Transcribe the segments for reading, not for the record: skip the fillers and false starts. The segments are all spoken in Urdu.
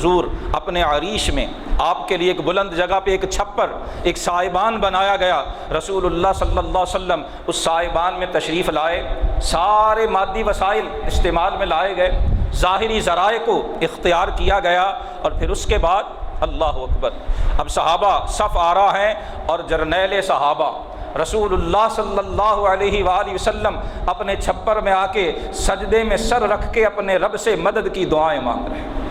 حضور اپنے عریش میں آپ کے لیے ایک بلند جگہ پہ ایک چھپر، ایک سائبان بنایا گیا، رسول اللہ صلی اللہ علیہ وسلم اس سائبان میں تشریف لائے، سارے مادی وسائل استعمال میں لائے گئے، ظاہری ذرائع کو اختیار کیا گیا، اور پھر اس کے بعد اللہ اکبر، اب صحابہ صف آرا ہیں اور جرنیل صحابہ رسول اللہ صلی اللہ علیہ وآلہ وسلم اپنے چھپر میں آ کے سجدے میں سر رکھ کے اپنے رب سے مدد کی دعائیں مانگ رہے ہیں۔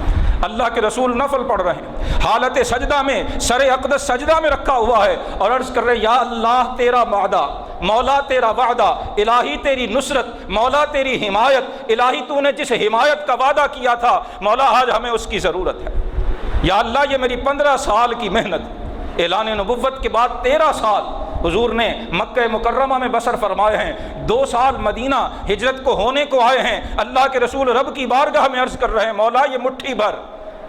اللہ کے رسول نفل پڑھ رہے ہیں، حالت سجدہ میں سر اقدس سجدہ میں رکھا ہوا ہے، اور عرض کر رہے ہیں یا اللہ تیرا وعدہ، مولا تیرا وعدہ، الہی تیری نصرت، مولا تیری حمایت، الہی تو نے جس حمایت کا وعدہ کیا تھا مولا آج ہمیں اس کی ضرورت ہے۔ یا اللہ یہ میری 15 سال کی محنت، اعلان نبوت کے بعد 13 سال حضور نے مکہ مکرمہ میں بسر فرمائے ہیں، 2 سال مدینہ ہجرت کو ہونے کو آئے ہیں، اللہ کے رسول رب کی بارگاہ میں عرض کر رہے ہیں مولا یہ مٹھی بھر،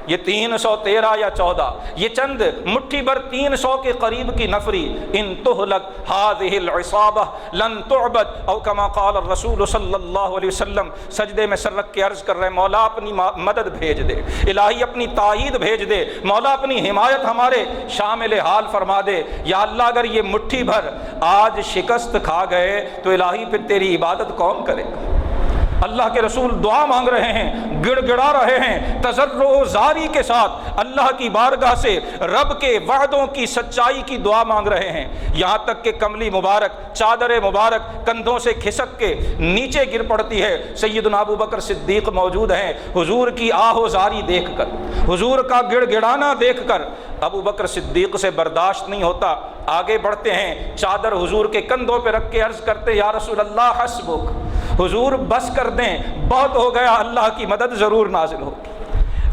یہ 313 یا 14، یہ چند مٹھی بھر 300 کے قریب کی نفری، ان تہلک هذه العصابہ لن تعبد، او کما قال الرسول صلی اللہ علیہ وسلم، سجدے میں سر رکھ کے عرض کر رہے ہیں مولا اپنی مدد بھیج دے، الہی اپنی تائید بھیج دے، مولا اپنی حمایت ہمارے شامل حال فرما دے، یا اللہ اگر یہ مٹھی بھر آج شکست کھا گئے تو الہی پھر تیری عبادت کون کرے گا؟ اللہ کے رسول دعا مانگ رہے ہیں، گڑ گڑا رہے ہیں، تضرع و زاری کے ساتھ اللہ کی بارگاہ سے رب کے وعدوں کی سچائی کی دعا مانگ رہے ہیں، یہاں تک کہ کملی مبارک، چادر مبارک کندھوں سے کھسک کے نیچے گر پڑتی ہے۔ سیدنا ابو بکر صدیق موجود ہیں، حضور کی آہ و زاری دیکھ کر، حضور کا گڑ گڑانا دیکھ کر ابو بکر صدیق سے برداشت نہیں ہوتا، آگے بڑھتے ہیں، چادر حضور کے کندھوں پہ رکھ کے عرض کرتے یا رسول اللہ حسبک، حضور بس کر دیں، بہت ہو گیا، اللہ کی مدد ضرور نازل ہوگی۔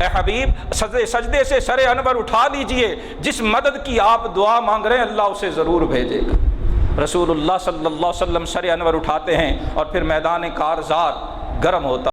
اے حبیب سجدے سے سر انور اٹھا لیجئے، جس مدد کی آپ دعا مانگ رہے ہیں اللہ اسے ضرور بھیجے گا۔ رسول اللہ صلی اللہ علیہ وسلم سر انور اٹھاتے ہیں اور پھر میدان کارزار گرم ہوتا